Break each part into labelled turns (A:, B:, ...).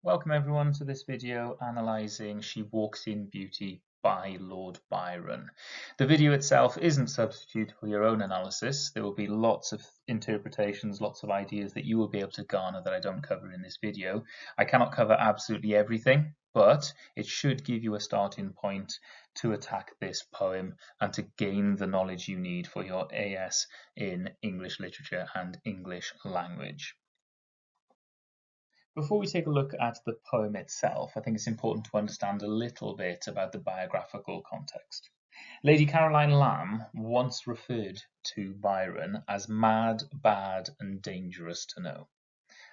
A: Welcome everyone to this video analysing She Walks in Beauty by Lord Byron. The video itself isn't substitute for your own analysis. There will be lots of interpretations, lots of ideas that you will be able to garner that I don't cover in this video. I cannot cover absolutely everything, but it should give you a starting point to attack this poem and to gain the knowledge you need for your AS in English literature and English language. Before we take a look at the poem itself, I think it's important to understand a little bit about the biographical context. Lady Caroline Lamb once referred to Byron as mad, bad, and dangerous to know.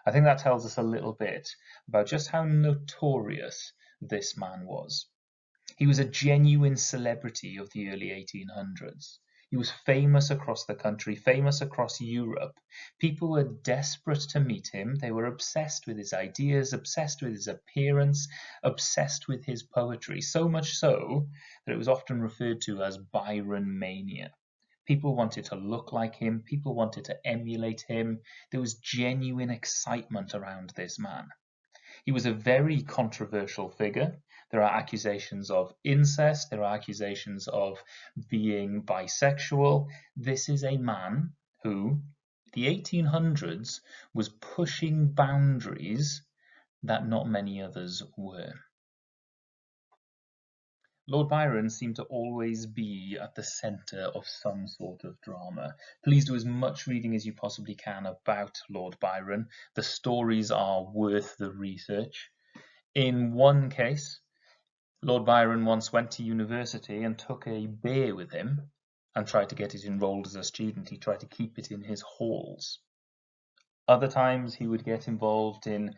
A: I think that tells us a little bit about just how notorious this man was. He was a genuine celebrity of the early 1800s. He was famous across the country, famous across Europe. People were desperate to meet him. They were obsessed with his ideas, obsessed with his appearance, obsessed with his poetry, so much so that it was often referred to as Byron mania. People wanted to look like him. People wanted to emulate him. There was genuine excitement around this man. He was a very controversial figure. There are accusations of incest. There are accusations of being bisexual. This is a man who, the 1800s, was pushing boundaries that not many others were. Lord Byron seemed to always be at the centre of some sort of drama. Please do as much reading as you possibly can about Lord Byron. The stories are worth the research. In one case, Lord Byron once went to university and took a bear with him and tried to get it enrolled as a student. He tried to keep it in his halls. Other times he would get involved in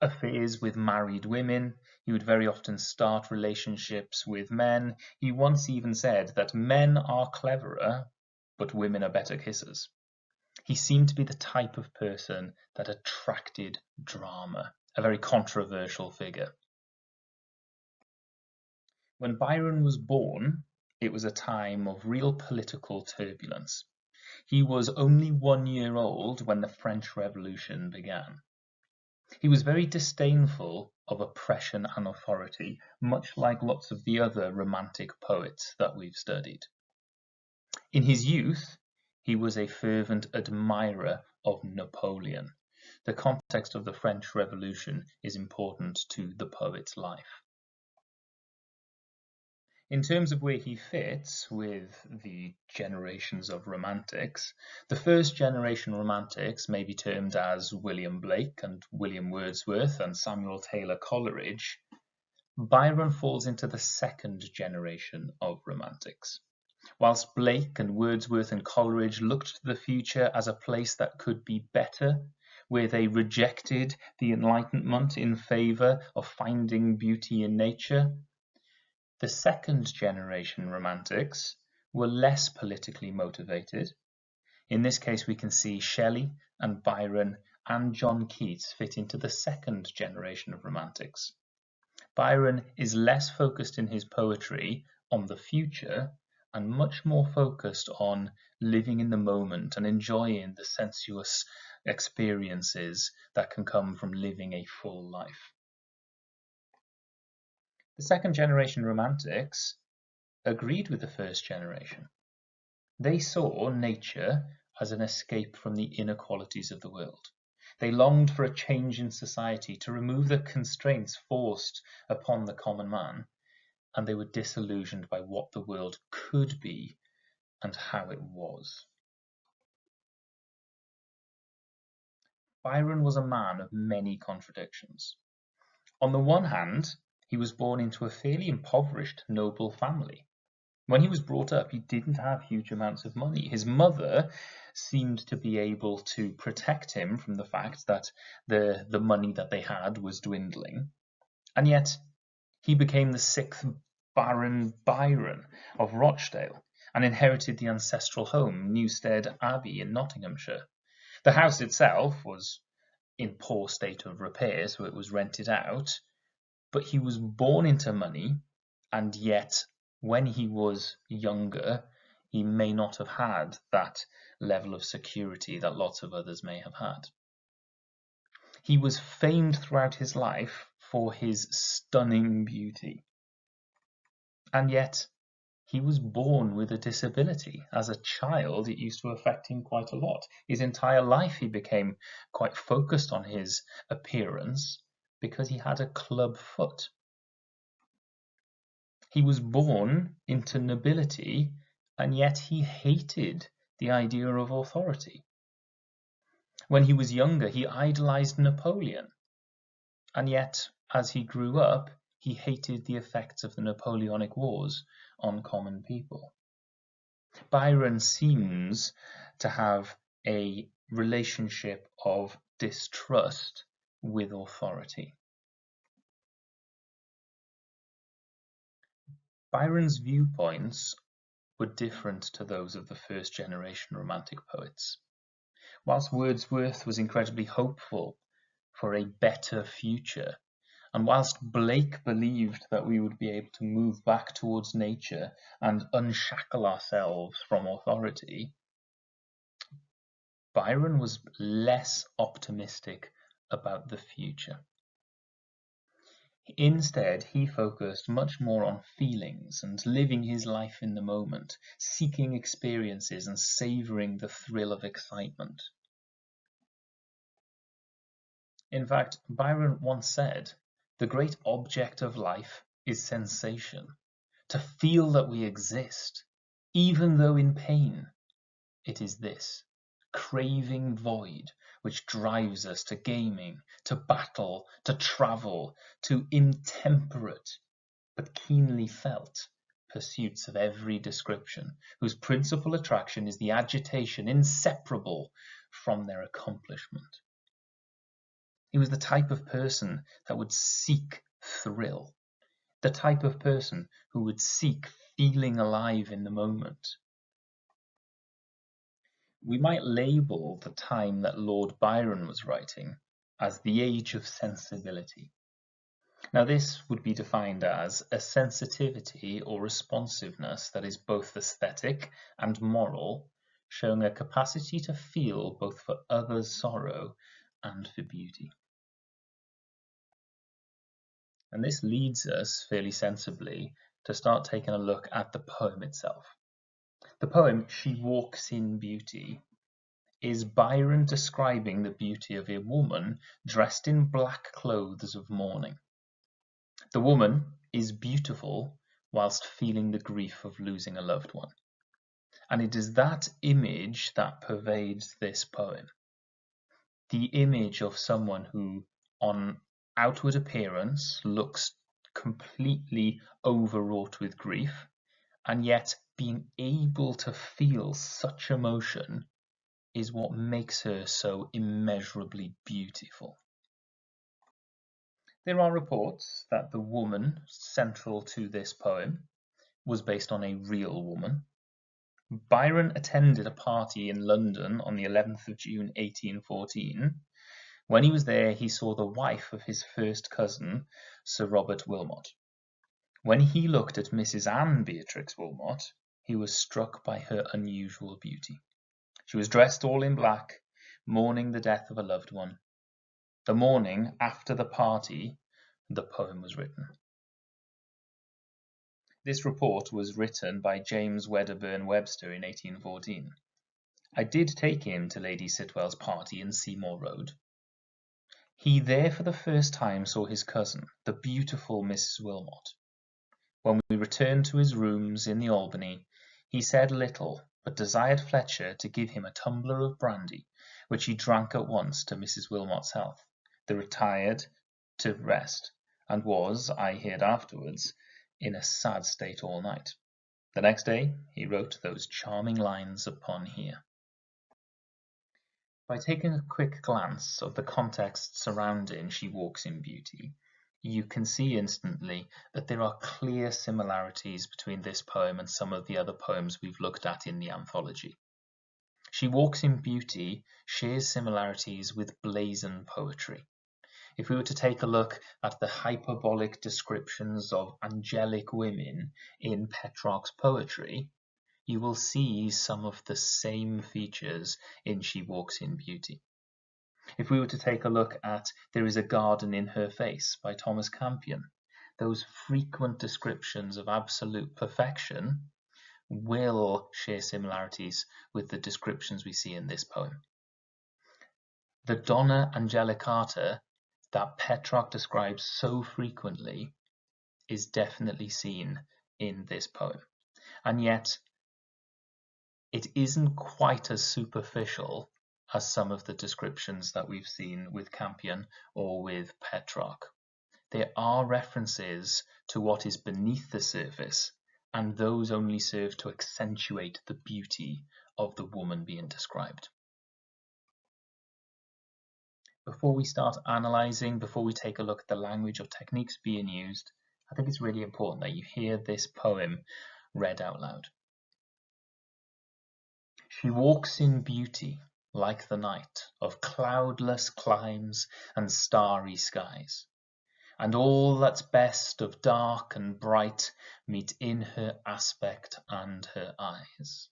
A: affairs with married women. He would very often start relationships with men. He once even said that men are cleverer, but women are better kissers. He seemed to be the type of person that attracted drama, a very controversial figure. When Byron was born, it was a time of real political turbulence. He was only 1 year old when the French Revolution began. He was very disdainful of oppression and authority, much like lots of the other Romantic poets that we've studied. In his youth, he was a fervent admirer of Napoleon. The context of the French Revolution is important to the poet's life. In terms of where he fits with the generations of Romantics, the first generation Romantics may be termed as William Blake and William Wordsworth and Samuel Taylor Coleridge. Byron falls into the second generation of Romantics. Whilst Blake and Wordsworth and Coleridge looked to the future as a place that could be better, where they rejected the Enlightenment in favour of finding beauty in nature, the second generation Romantics were less politically motivated. In this case, we can see Shelley and Byron and John Keats fit into the second generation of Romantics. Byron is less focused in his poetry on the future and much more focused on living in the moment and enjoying the sensuous experiences that can come from living a full life. The second generation Romantics agreed with the first generation. They saw nature as an escape from the inequalities of the world. They longed for a change in society to remove the constraints forced upon the common man, and they were disillusioned by what the world could be and how it was. Byron was a man of many contradictions. On the one hand, he was born into a fairly impoverished noble family. When he was brought up, he didn't have huge amounts of money. His mother seemed to be able to protect him from the fact that the money that they had was dwindling. And yet, he became the 6th Baron Byron of Rochdale and inherited the ancestral home, Newstead Abbey in Nottinghamshire. The house itself was in poor state of repair, so it was rented out. But he was born into money, and yet when he was younger, he may not have had that level of security that lots of others may have had. He was famed throughout his life for his stunning beauty. And yet, he was born with a disability. As a child, it used to affect him quite a lot. His entire life, he became quite focused on his appearance because he had a club foot. He was born into nobility, and yet he hated the idea of authority. When he was younger, he idolized Napoleon, and yet, as he grew up, he hated the effects of the Napoleonic Wars on common people. Byron seems to have a relationship of distrust with authority. Byron's viewpoints were different to those of the first generation Romantic poets. Whilst Wordsworth was incredibly hopeful for a better future, and whilst Blake believed that we would be able to move back towards nature and unshackle ourselves from authority, Byron was less optimistic about the future. Instead, he focused much more on feelings and living his life in the moment, seeking experiences and savouring the thrill of excitement. In fact, Byron once said, "The great object of life is sensation, to feel that we exist, even though in pain. It is this craving void which drives us to gaming, to battle, to travel, to intemperate, but keenly felt pursuits of every description, whose principal attraction is the agitation inseparable from their accomplishment." He was the type of person that would seek thrill, the type of person who would seek feeling alive in the moment. We might label the time that Lord Byron was writing as the age of sensibility. Now, this would be defined as a sensitivity or responsiveness that is both aesthetic and moral, showing a capacity to feel both for others' sorrow and for beauty. And this leads us fairly sensibly to start taking a look at the poem itself. The poem, She Walks in Beauty, is Byron describing the beauty of a woman dressed in black clothes of mourning. The woman is beautiful whilst feeling the grief of losing a loved one. And it is that image that pervades this poem. The image of someone who, on outward appearance, looks completely overwrought with grief, and yet being able to feel such emotion is what makes her so immeasurably beautiful. There are reports that the woman central to this poem was based on a real woman. Byron attended a party in London on the 11th of June 1814. When he was there, he saw the wife of his first cousin, Sir Robert Wilmot. When he looked at Mrs. Anne Beatrix Wilmot, he was struck by her unusual beauty. She was dressed all in black, mourning the death of a loved one. The morning after the party, the poem was written. This report was written by James Wedderburn Webster in 1814. I did take him to Lady Sitwell's party in Seymour Road. He there for the first time saw his cousin, the beautiful Mrs. Wilmot. When we returned to his rooms in the Albany, he said little, but desired Fletcher to give him a tumbler of brandy, which he drank at once to Mrs. Wilmot's health. They retired to rest, and was, I heard afterwards, in a sad state all night. The next day he wrote those charming lines upon here. By taking a quick glance of the context surrounding She Walks in Beauty, you can see instantly that there are clear similarities between this poem and some of the other poems we've looked at in the anthology. She Walks in Beauty shares similarities with blazon poetry. If we were to take a look at the hyperbolic descriptions of angelic women in Petrarch's poetry, you will see some of the same features in She Walks in Beauty. If we were to take a look at There is a Garden in Her Face by Thomas Campion, those frequent descriptions of absolute perfection will share similarities with the descriptions we see in this poem. The Donna Angelicata that Petrarch describes so frequently is definitely seen in this poem. And yet, it isn't quite as superficial as some of the descriptions that we've seen with Campion or with Petrarch. There are references to what is beneath the surface, and those only serve to accentuate the beauty of the woman being described. Before we start analysing, before we take a look at the language or techniques being used, I think it's really important that you hear this poem read out loud. She walks in beauty like the night of cloudless climes and starry skies, and all that's best of dark and bright meet in her aspect and her eyes,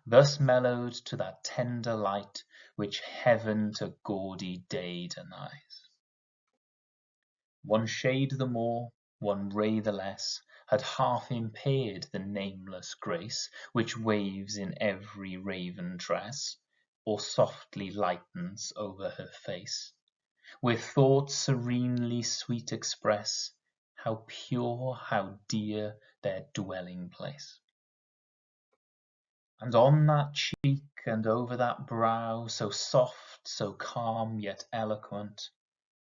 A: thus mellowed to that tender light which heaven to gaudy day denies. One shade the more, one ray the less, had half impaired the nameless grace which waves in every raven tress, or softly lightens over her face, where thoughts serenely sweet express how pure, how dear their dwelling place. And on that cheek and over that brow, so soft, so calm, yet eloquent,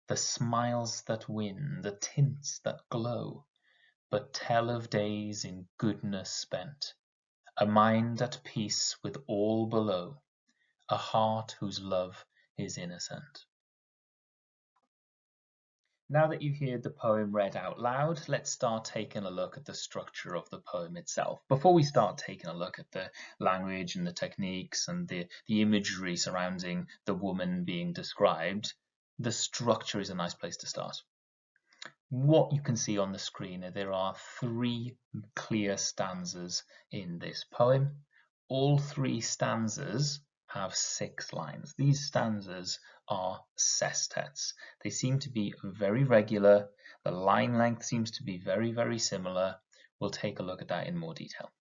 A: the smiles that win, the tints that glow, but tell of days in goodness spent, a mind at peace with all below, a heart whose love is innocent. Now that you've heard the poem read out loud, let's start taking a look at the structure of the poem itself. Before we start taking a look at the language and the techniques and the imagery surrounding the woman being described, the structure is a nice place to start. What you can see on the screen, there are 3 clear stanzas in this poem. All 3 stanzas have 6 lines. These stanzas are sestets. They seem to be very regular. The line length seems to be very, very similar. We'll take a look at that in more detail.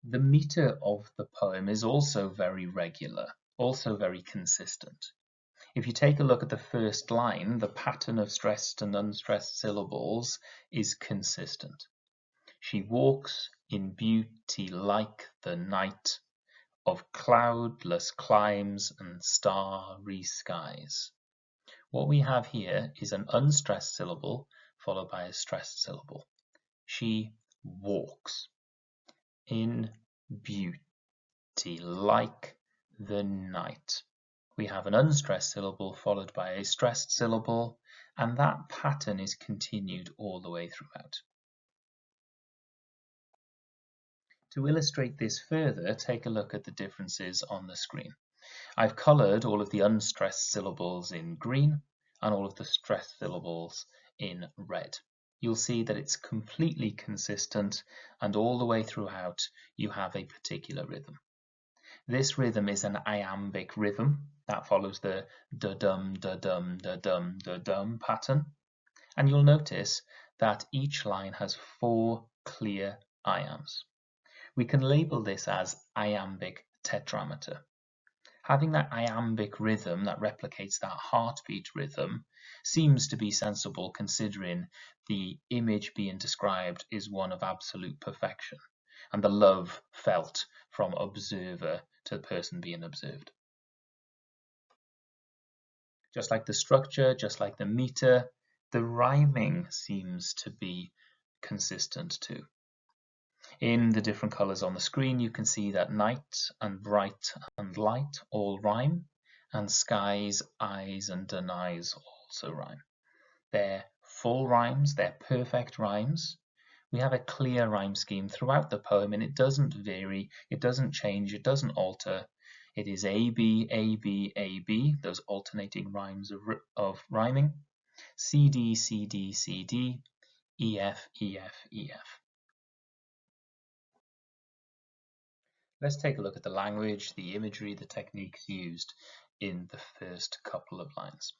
A: The meter of the poem is also very regular, also very consistent. If you take a look at the first line, the pattern of stressed and unstressed syllables is consistent. She walks in beauty like the night of cloudless climes and starry skies. What we have here is an unstressed syllable followed by a stressed syllable. She walks in beauty like the night. We have an unstressed syllable followed by a stressed syllable, and that pattern is continued all the way throughout. To illustrate this further, take a look at the differences on the screen. I've coloured all of the unstressed syllables in green and all of the stressed syllables in red. You'll see that it's completely consistent, and all the way throughout you have a particular rhythm. This rhythm is an iambic rhythm that follows the da-dum, da-dum, da-dum, da-dum pattern. And you'll notice that each line has 4 clear iambs. We can label this as iambic tetrameter. Having that iambic rhythm that replicates that heartbeat rhythm seems to be sensible, considering the image being described is one of absolute perfection and the love felt from observer to the person being observed. Just like the structure, just like the meter, the rhyming seems to be consistent too. In the different colours on the screen, you can see that night and bright and light all rhyme, and skies, eyes and denies also rhyme. They're full rhymes, they're perfect rhymes. We have a clear rhyme scheme throughout the poem, and it doesn't vary, it doesn't change, it doesn't alter. It is A, B, A, B, A, B, those alternating rhymes of rhyming. C, D, C, D, C, D, E, F, E, F, E, F. Let's take a look at the language, the imagery, the techniques used in the first couple of lines.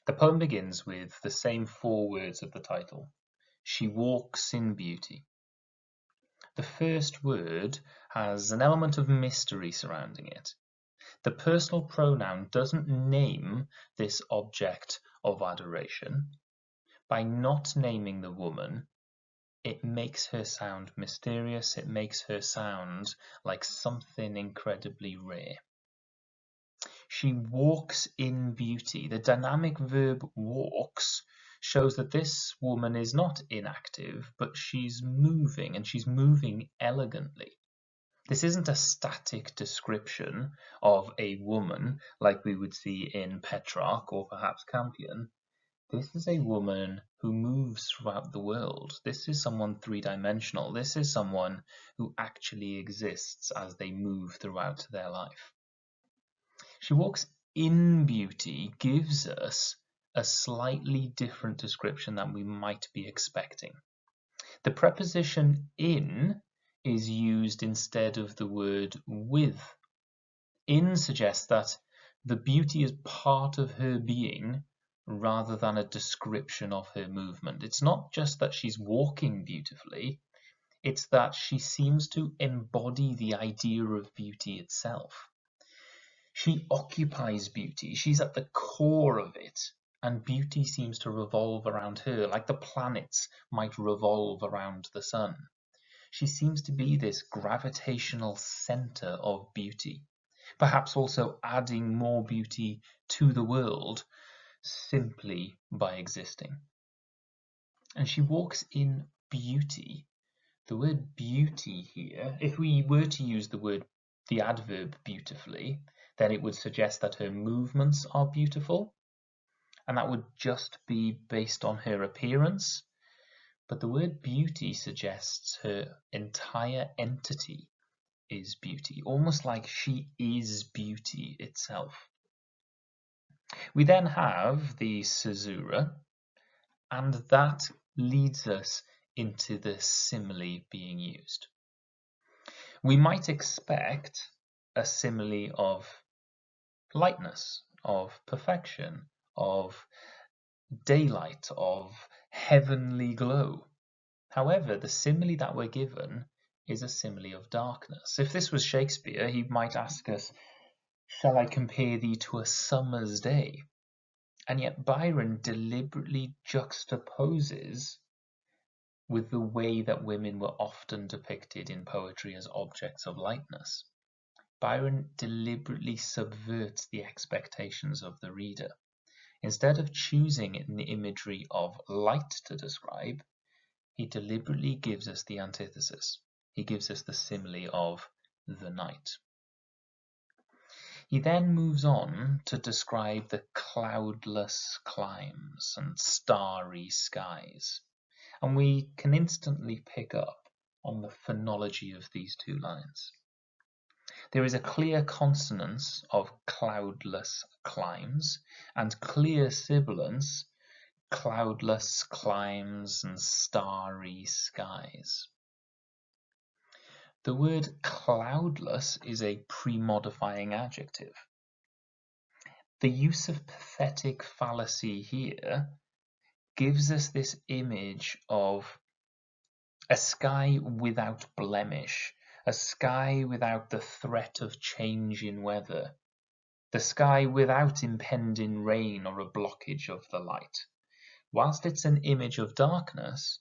A: The poem begins with the same 4 words of the title. She walks in beauty. The first word has an element of mystery surrounding it. The personal pronoun doesn't name this object of adoration. By not naming the woman, it makes her sound mysterious, it makes her sound like something incredibly rare. She walks in beauty. The dynamic verb walks shows that this woman is not inactive, but she's moving, and she's moving elegantly. This isn't a static description of a woman like we would see in Petrarch or perhaps Campion. This is a woman who moves throughout the world. This is someone 3-dimensional. This is someone who actually exists as they move throughout their life. She walks in beauty gives us a slightly different description than we might be expecting. The preposition in is used instead of the word with. In suggests that the beauty is part of her being rather than a description of her movement. It's not just that she's walking beautifully, it's that she seems to embody the idea of beauty itself. She occupies beauty, she's at the core of it, and beauty seems to revolve around her, like the planets might revolve around the sun. She seems to be this gravitational center of beauty, perhaps also adding more beauty to the world simply by existing. And she walks in beauty. The word beauty here, if we were to use the adverb beautifully, then it would suggest that her movements are beautiful, and that would just be based on her appearance. But the word beauty suggests her entire entity is beauty, almost like she is beauty itself. We then have the caesura, and that leads us into the simile being used. We might expect a simile of lightness, of perfection, of daylight, of heavenly glow. However, the simile that we're given is a simile of darkness. If this was Shakespeare, he might ask us, shall I compare thee to a summer's day? And yet Byron deliberately juxtaposes with the way that women were often depicted in poetry as objects of lightness. Byron deliberately subverts the expectations of the reader. Instead of choosing an imagery of light to describe, he deliberately gives us the antithesis. He gives us the simile of the night. He then moves on to describe the cloudless climes and starry skies, and we can instantly pick up on the phonology of these 2 lines. There is a clear consonance of cloudless climes and clear sibilance, cloudless climes and starry skies. The word cloudless is a pre-modifying adjective. The use of pathetic fallacy here gives us this image of a sky without blemish, a sky without the threat of change in weather, the sky without impending rain or a blockage of the light. Whilst it's an image of darkness,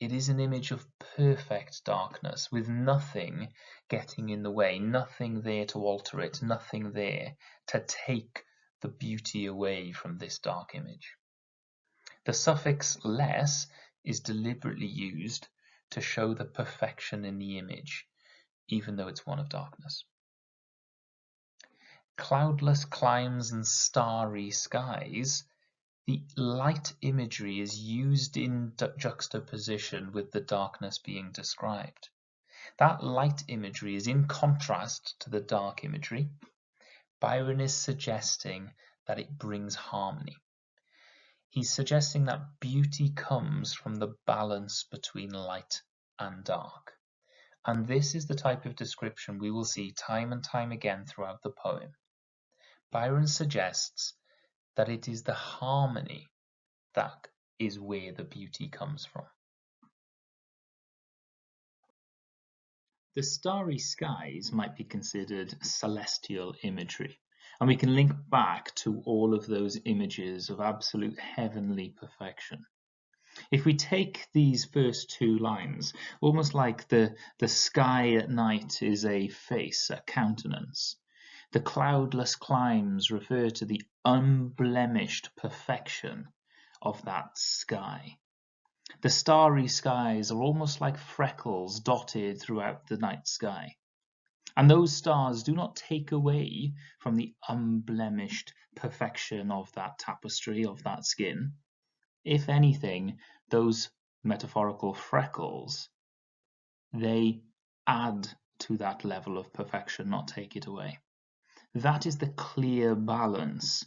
A: it is an image of perfect darkness, with nothing getting in the way, nothing there to alter it, nothing there to take the beauty away from this dark image. The suffix less is deliberately used to show the perfection in the image, even though it's one of darkness. Cloudless climes and starry skies, the light imagery is used in juxtaposition with the darkness being described. That light imagery is in contrast to the dark imagery. Byron is suggesting that it brings harmony. He's suggesting that beauty comes from the balance between light and dark. And this is the type of description we will see time and time again throughout the poem. Byron suggests that it is the harmony that is where the beauty comes from. The starry skies might be considered celestial imagery, and we can link back to all of those images of absolute heavenly perfection. If we take these first two lines, almost like the sky at night is a face, a countenance, the cloudless climes refer to the unblemished perfection of that sky. The starry skies are almost like freckles dotted throughout the night sky. And those stars do not take away from the unblemished perfection of that tapestry, of that skin. If anything, those metaphorical freckles, they add to that level of perfection, not take it away. That is the clear balance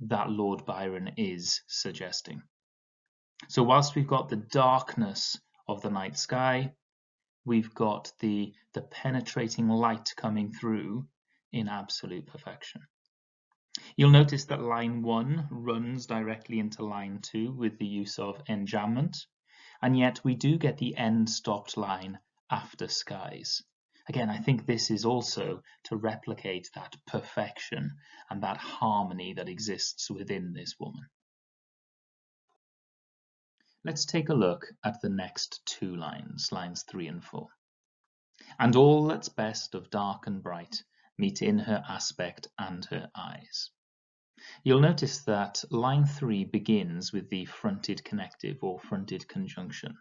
A: that Lord Byron is suggesting. So whilst we've got the darkness of the night sky, we've got the penetrating light coming through in absolute perfection. You'll notice that line 1 runs directly into line 2 with the use of enjambment, and yet we do get the end stopped line after skies. Again, I think this is also to replicate that perfection and that harmony that exists within this woman. Let's take a look at the next two lines, lines 3 and 4. And all that's best of dark and bright meet in her aspect and her eyes. You'll notice that line 3 begins with the fronted connective or fronted conjunction,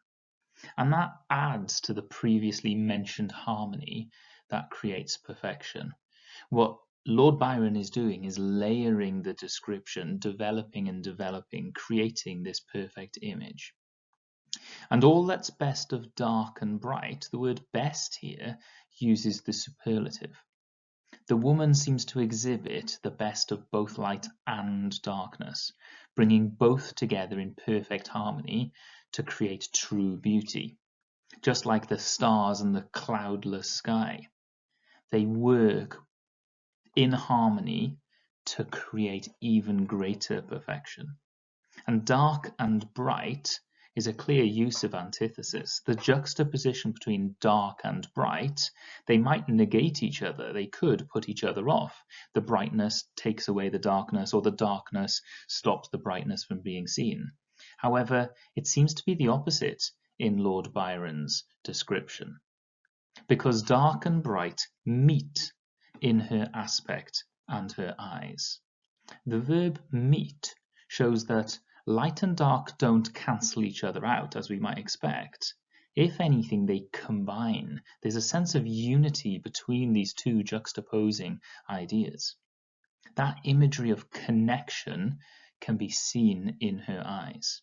A: and that adds to the previously mentioned harmony that creates perfection. What Lord Byron is doing is layering the description, developing and developing, creating this perfect image. And all that's best of dark and bright, the word best here uses the superlative. The woman seems to exhibit the best of both light and darkness, bringing both together in perfect harmony to create true beauty. Just like the stars and the cloudless sky, they work in harmony to create even greater perfection. And dark and bright is a clear use of antithesis. The juxtaposition between dark and bright, they might negate each other. They could put each other off. The brightness takes away the darkness, or the darkness stops the brightness from being seen. However, it seems to be the opposite in Lord Byron's description, because dark and bright meet in her aspect and her eyes. The verb meet shows that light and dark don't cancel each other out as we might expect. If anything, they combine. There's a sense of unity between these two juxtaposing ideas. That imagery of connection can be seen in her eyes.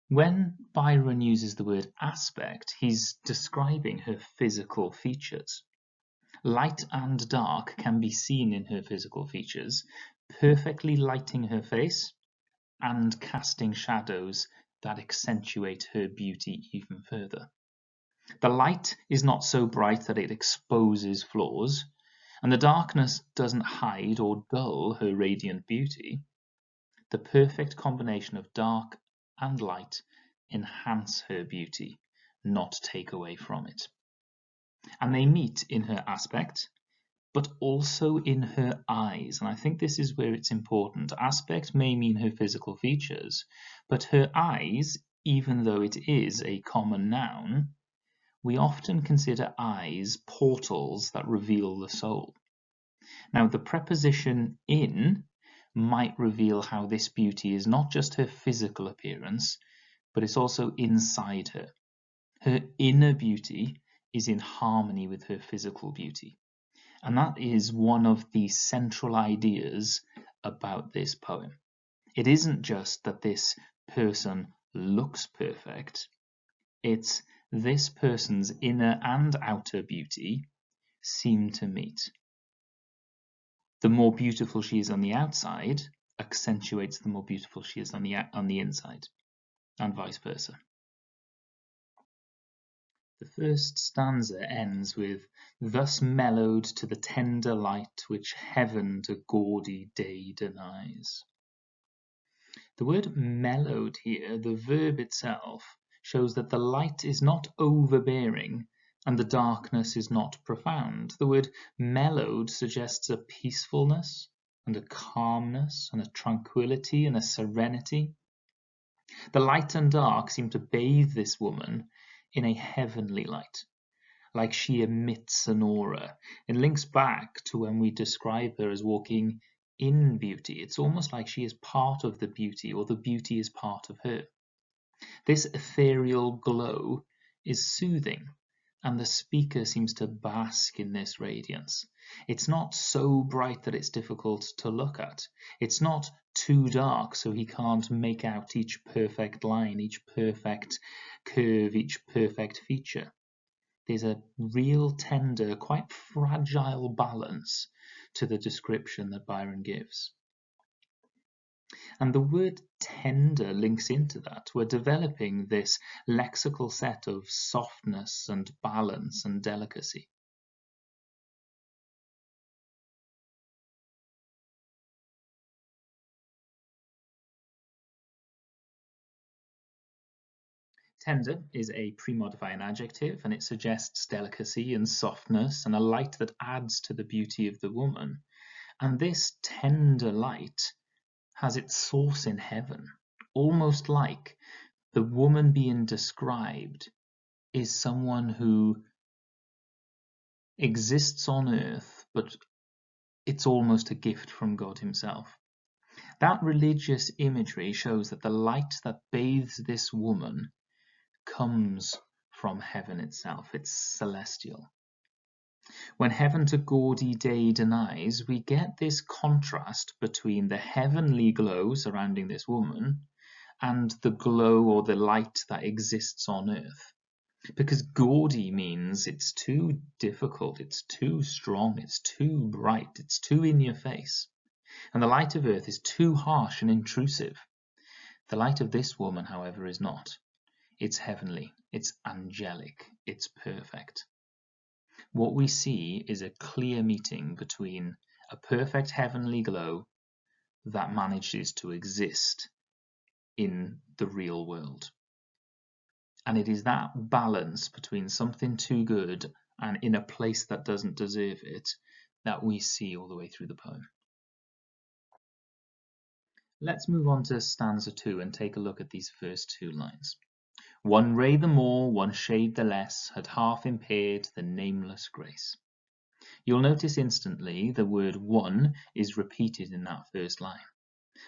A: When Byron uses the word aspect, he's describing her physical features. Light and dark can be seen in her physical features, perfectly lighting her face and casting shadows that accentuate her beauty even further. The light is not so bright that it exposes flaws, and the darkness doesn't hide or dull her radiant beauty. The perfect combination of dark and light enhance her beauty, not take away from it. And they meet in her aspect, but also in her eyes. And I think this is where it's important. Aspect may mean her physical features, but her eyes, even though it is a common noun, we often consider eyes portals that reveal the soul. Now, the preposition in might reveal how this beauty is not just her physical appearance, but it's also inside her. Her inner beauty is in harmony with her physical beauty. And that is one of the central ideas about this poem. It isn't just that this person looks perfect, it's this person's inner and outer beauty seem to meet. The more beautiful she is on the outside accentuates the more beautiful she is on the inside, and vice versa. The first stanza ends with "Thus mellowed to the tender light which heaven to gaudy day denies." The word mellowed here, the verb itself, shows that the light is not overbearing and the darkness is not profound. The word mellowed suggests a peacefulness and a calmness and a tranquility and a serenity. The light and dark seem to bathe this woman in a heavenly light, like she emits an aura. It links back to when we describe her as walking in beauty. It's almost like she is part of the beauty, or the beauty is part of her. This ethereal glow is soothing, and the speaker seems to bask in this radiance. It's not so bright that it's difficult to look at. It's not too dark so he can't make out each perfect line, each perfect curve, each perfect feature. There's a real tender, quite fragile balance to the description that Byron gives. And the word tender links into that. We're developing this lexical set of softness and balance and delicacy. Tender is a pre-modifying adjective, and it suggests delicacy and softness and a light that adds to the beauty of the woman. And this tender light has its source in heaven, almost like the woman being described is someone who exists on earth, but it's almost a gift from God himself. That religious imagery shows that the light that bathes this woman comes from heaven itself. It's celestial. When heaven to gaudy day denies, we get this contrast between the heavenly glow surrounding this woman and the glow or the light that exists on earth. Because gaudy means it's too difficult, it's too strong, it's too bright, it's too in your face. And the light of earth is too harsh and intrusive. The light of this woman, however, is not. It's heavenly, it's angelic, it's perfect. What we see is a clear meeting between a perfect heavenly glow that manages to exist in the real world. And it is that balance between something too good and in a place that doesn't deserve it that we see all the way through the poem. Let's move on to stanza 2 and take a look at these first two lines. One ray the more, one shade the less, had half impaired the nameless grace. You'll notice instantly the word one is repeated in that first line.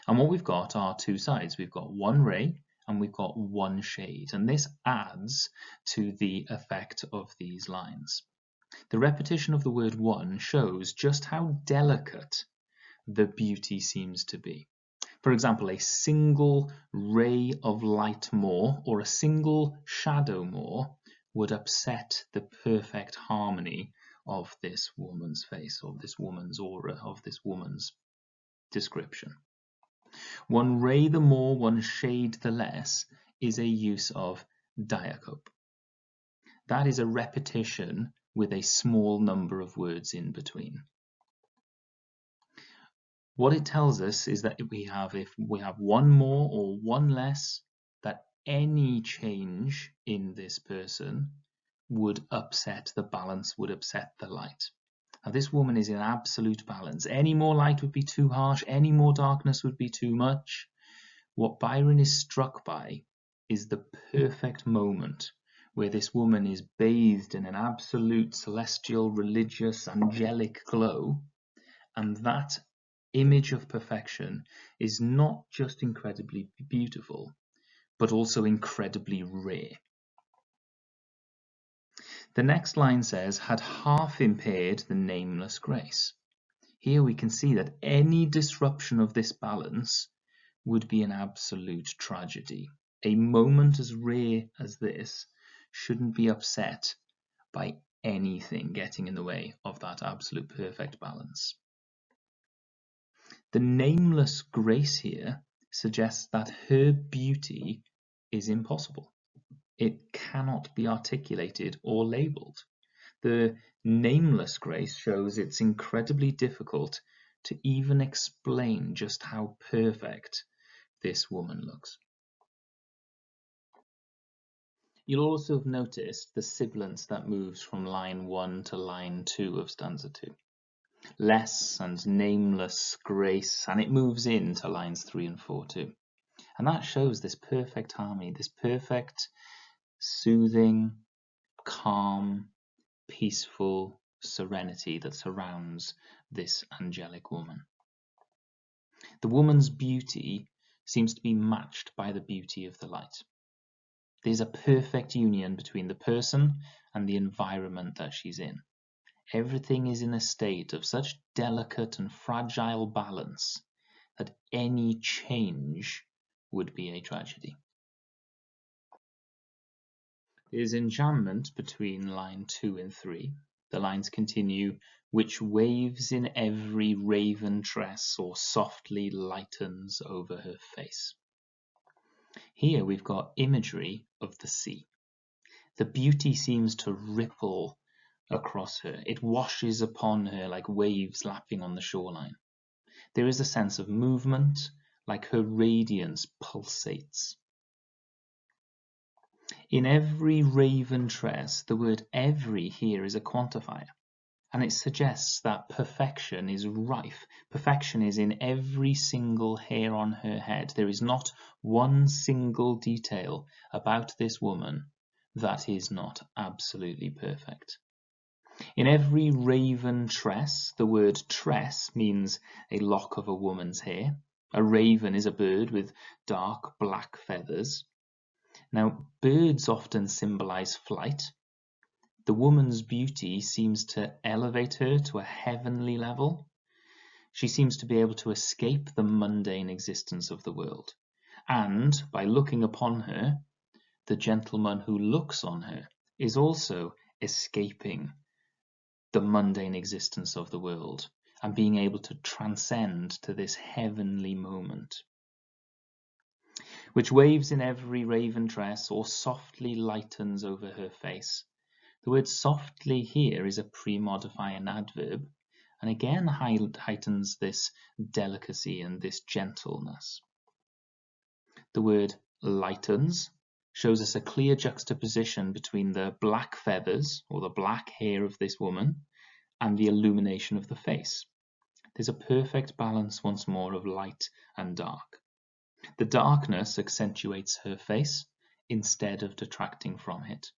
A: And what we've got are two sides. We've got one ray and we've got one shade, and this adds to the effect of these lines. The repetition of the word one shows just how delicate the beauty seems to be. For example, a single ray of light more or a single shadow more would upset the perfect harmony of this woman's face, of this woman's aura, of this woman's description. One ray the more, one shade the less is a use of diacope. That is a repetition with a small number of words in between. What it tells us is that if we have one more or one less, that any change in this person would upset the balance, would upset the light. Now this woman is in absolute balance. Any more light would be too harsh, any more darkness would be too much. What Byron is struck by is the perfect moment where this woman is bathed in an absolute celestial, religious, angelic glow, and that image of perfection is not just incredibly beautiful, but also incredibly rare. The next line says, had half impaired the nameless grace. Here we can see that any disruption of this balance would be an absolute tragedy. A moment as rare as this shouldn't be upset by anything getting in the way of that absolute perfect balance. The nameless grace here suggests that her beauty is impossible. It cannot be articulated or labelled. The nameless grace shows it's incredibly difficult to even explain just how perfect this woman looks. You'll also have noticed the sibilance that moves from line 1 to line 2 of stanza 2. Less and nameless grace, and it moves into lines 3 and 4 too. And that shows this perfect harmony, this perfect, soothing, calm, peaceful serenity that surrounds this angelic woman. The woman's beauty seems to be matched by the beauty of the light. There's a perfect union between the person and the environment that she's in. Everything is in a state of such delicate and fragile balance that any change would be a tragedy. There's enjambment between line 2 and 3. The lines continue, which waves in every raven tress or softly lightens over her face. Here we've got imagery of the sea. The beauty seems to ripple across her. It washes upon her like waves lapping on the shoreline. There is a sense of movement, like her radiance pulsates. In every raven tress, the word every here is a quantifier, and it suggests that perfection is rife. Perfection is in every single hair on her head. There is not one single detail about this woman that is not absolutely perfect. In every raven tress, the word tress means a lock of a woman's hair. A raven is a bird with dark black feathers. Now, birds often symbolize flight. The woman's beauty seems to elevate her to a heavenly level. She seems to be able to escape the mundane existence of the world. And by looking upon her, the gentleman who looks on her is also escaping the mundane existence of the world and being able to transcend to this heavenly moment, which waves in every raven tress or softly lightens over her face. The word softly here is a pre-modifying adverb, and again heightens this delicacy and this gentleness. The word lightens shows us a clear juxtaposition between the black feathers or the black hair of this woman and the illumination of the face. There's a perfect balance once more of light and dark. The darkness accentuates her face instead of detracting from it.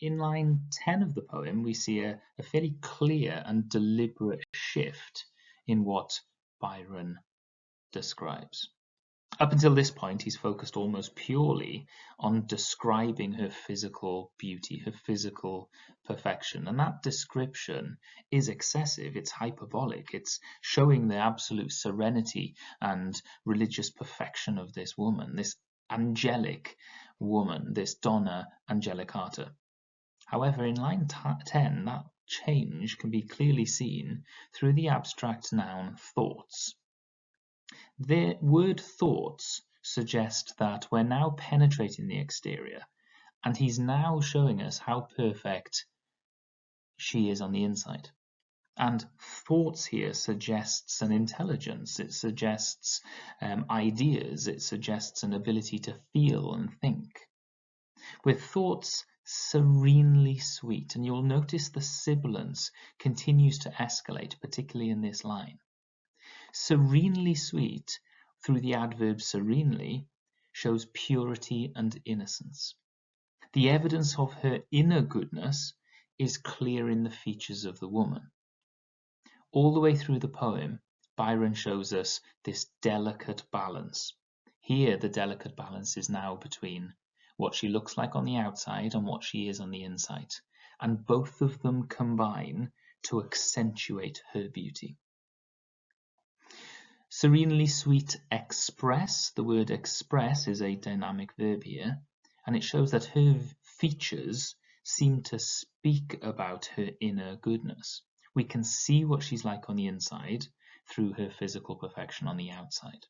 A: In line 10 of the poem, we see a fairly clear and deliberate shift in what Byron describes. Up until this point, he's focused almost purely on describing her physical beauty, her physical perfection. And that description is excessive, it's hyperbolic, it's showing the absolute serenity and religious perfection of this woman, this angelic woman, this Donna Angelicata. However, in line 10, that change can be clearly seen through the abstract noun thoughts. The word thoughts suggest that we're now penetrating the exterior, and he's now showing us how perfect she is on the inside. And thoughts here suggests an intelligence, it suggests ideas, it suggests an ability to feel and think. With thoughts serenely sweet, and you'll notice the sibilance continues to escalate, particularly in this line. Serenely sweet, through the adverb serenely, shows purity and innocence. The evidence of her inner goodness is clear in the features of the woman. All the way through the poem, Byron shows us this delicate balance. Here, the delicate balance is now between what she looks like on the outside and what she is on the inside. And both of them combine to accentuate her beauty. Serenely sweet express. The word express is a dynamic verb here, and it shows that her features seem to speak about her inner goodness. We can see what she's like on the inside through her physical perfection on the outside.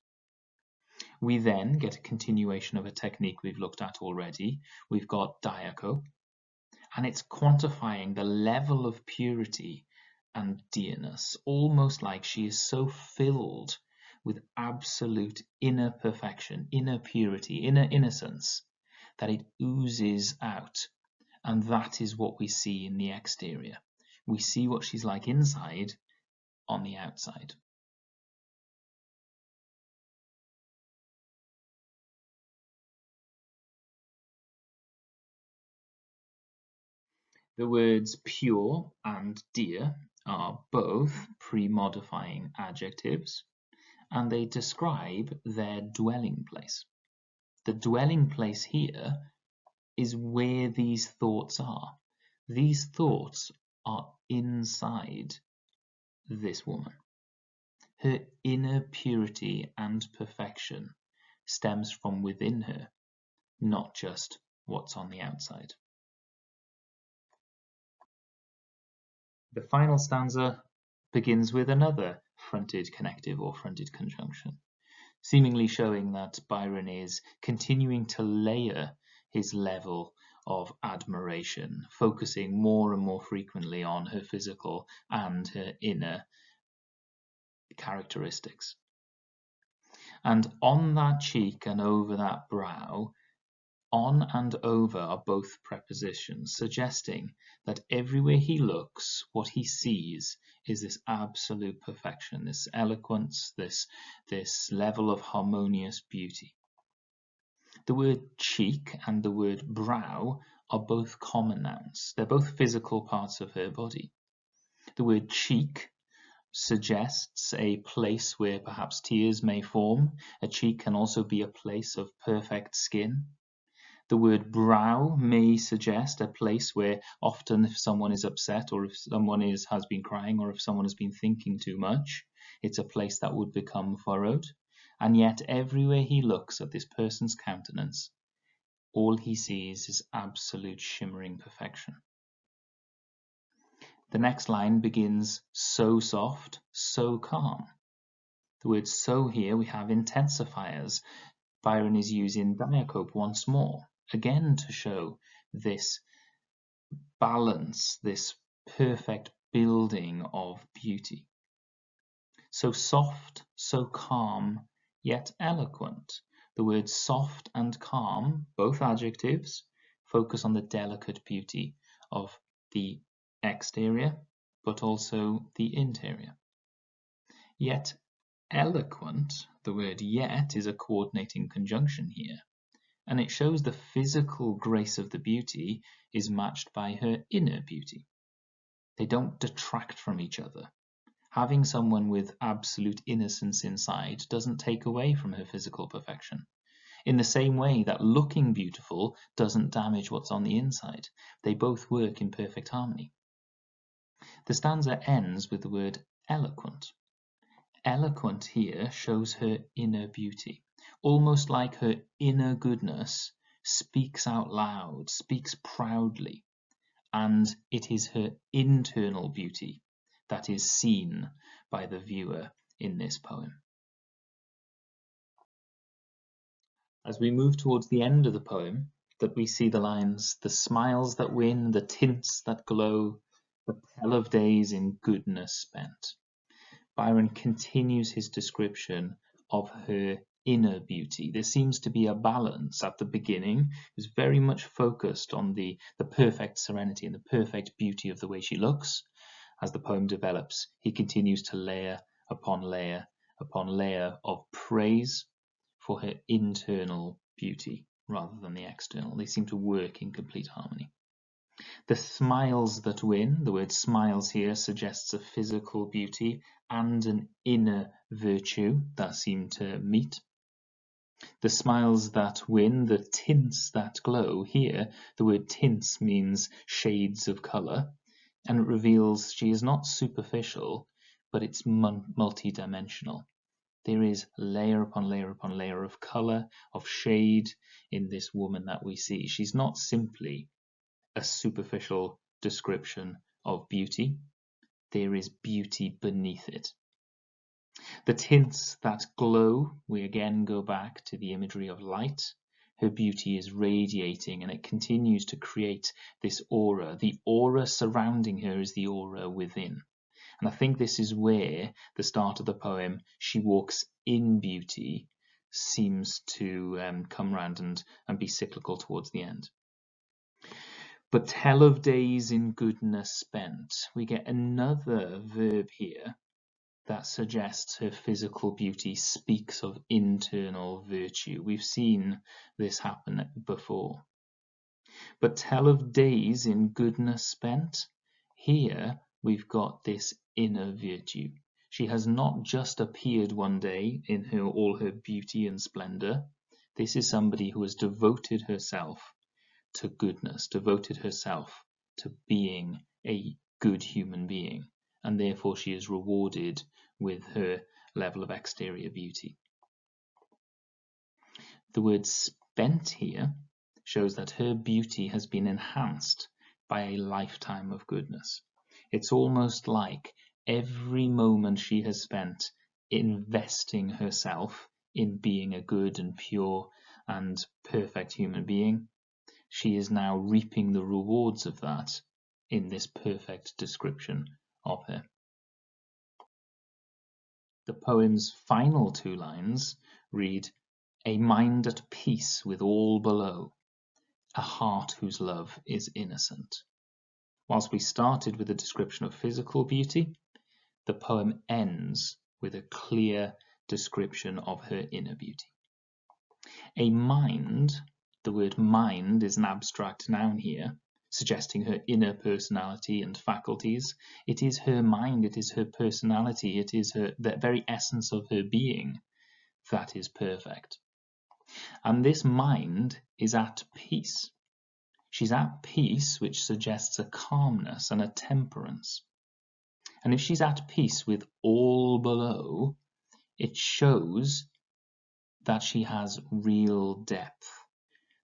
A: We then get a continuation of a technique we've looked at already. We've got diacope, and it's quantifying the level of purity and dearness, almost like she is so filled with absolute inner perfection, inner purity, inner innocence, that it oozes out. And that is what we see in the exterior. We see what she's like inside on the outside. The words pure and dear are both pre-modifying adjectives, and they describe their dwelling place. The dwelling place here is where these thoughts are. These thoughts are inside this woman. Her inner purity and perfection stems from within her, not just what's on the outside. The final stanza begins with another fronted connective or fronted conjunction, seemingly showing that Byron is continuing to layer his level of admiration, focusing more and more frequently on her physical and her inner characteristics. And on that cheek and over that brow, on and over are both prepositions, suggesting that everywhere he looks, what he sees is this absolute perfection, this eloquence, this level of harmonious beauty. The word cheek and the word brow are both common nouns. They're both physical parts of her body. The word cheek suggests a place where perhaps tears may form. A cheek can also be a place of perfect skin. The word brow may suggest a place where often if someone is upset or if someone has been crying or if someone has been thinking too much, it's a place that would become furrowed. And yet everywhere he looks at this person's countenance, all he sees is absolute shimmering perfection. The next line begins so soft, so calm. The word so here we have intensifiers. Byron is using diacope once more, again to show this balance, this perfect building of beauty. So soft, so calm, yet eloquent. The words soft and calm, both adjectives, focus on the delicate beauty of the exterior, but also the interior. Yet eloquent, the word yet is a coordinating conjunction here, and it shows the physical grace of the beauty is matched by her inner beauty. They don't detract from each other. Having someone with absolute innocence inside doesn't take away from her physical perfection. In the same way that looking beautiful doesn't damage what's on the inside. They both work in perfect harmony. The stanza ends with the word eloquent. Eloquent here shows her inner beauty, almost like her inner goodness speaks out loud, speaks proudly, and it is her internal beauty that is seen by the viewer in this poem. As we move towards the end of the poem, that we see the lines, the smiles that win, the tints that glow, the tell of days in goodness spent. Byron continues his description of her inner beauty. There seems to be a balance at the beginning. It's very much focused on the perfect serenity and the perfect beauty of the way she looks. As the poem develops, he continues to layer upon layer upon layer of praise for her internal beauty rather than the external. They seem to work in complete harmony. The smiles that win, the word smiles here suggests a physical beauty and an inner virtue that seem to meet. The smiles that win, the tints that glow. Here, the word tints means shades of colour, and it reveals she is not superficial, but it's multi-dimensional. There is layer upon layer upon layer of colour, of shade in this woman that we see. She's not simply a superficial description of beauty. There is beauty beneath it. The tints that glow, we again go back to the imagery of light. Her beauty is radiating and it continues to create this aura. The aura surrounding her is the aura within. And I think this is where the start of the poem, she walks in beauty, seems to come round and be cyclical towards the end. But tell of days in goodness spent. We get another verb here that suggests her physical beauty speaks of internal virtue. We've seen this happen before. But tell of days in goodness spent. Here we've got this inner virtue. She has not just appeared one day in all her beauty and splendor. This is somebody who has devoted herself to goodness, devoted herself to being a good human being, and therefore she is rewarded with her level of exterior beauty. The word spent here shows that her beauty has been enhanced by a lifetime of goodness. It's almost like every moment she has spent investing herself in being a good and pure and perfect human being, she is now reaping the rewards of that in this perfect description of her. The poem's final two lines read, "A mind at peace with all below, a heart whose love is innocent." Whilst we started with a description of physical beauty, the poem ends with a clear description of her inner beauty. A mind, the word mind is an abstract noun here, suggesting her inner personality and faculties. It is her mind, it is her personality, it is the very essence of her being that is perfect. And this mind is at peace. She's at peace, which suggests a calmness and a temperance. And if she's at peace with all below, it shows that she has real depth.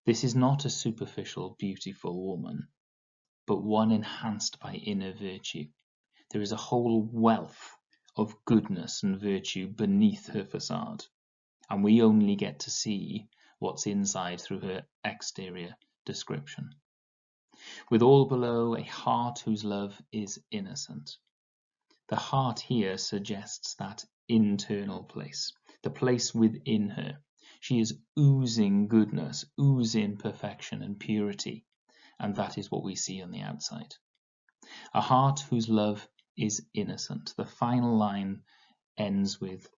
A: This is not a superficial, beautiful woman, but one enhanced by inner virtue. There is a whole wealth of goodness and virtue beneath her facade, and we only get to see what's inside through her exterior description. With all below, a heart whose love is innocent. The heart here suggests that internal place, the place within her. She is oozing goodness, oozing perfection and purity, and that is what we see on the outside. A heart whose love is innocent. The final line ends with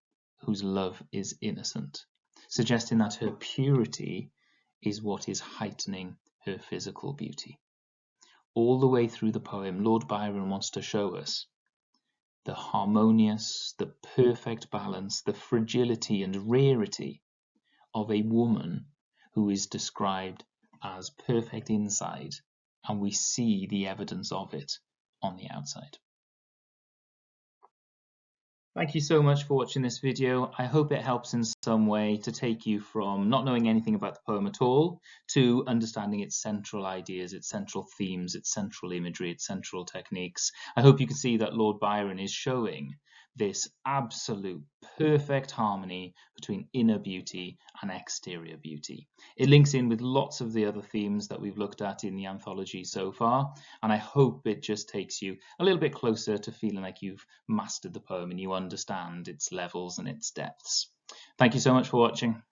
A: whose love is innocent, suggesting that her purity is what is heightening her physical beauty. All the way through the poem, Lord Byron wants to show us the harmonious, the perfect balance, the fragility and rarity of a woman who is described as perfect inside, and we see the evidence of it on the outside. Thank you so much for watching this video. I hope it helps in some way to take you from not knowing anything about the poem at all to understanding its central ideas, its central themes, its central imagery, its central techniques. I hope you can see that Lord Byron is showing this absolute perfect harmony between inner beauty and exterior beauty. It links in with lots of the other themes that we've looked at in the anthology so far, and I hope it just takes you a little bit closer to feeling like you've mastered the poem and you understand its levels and its depths. Thank you so much for watching.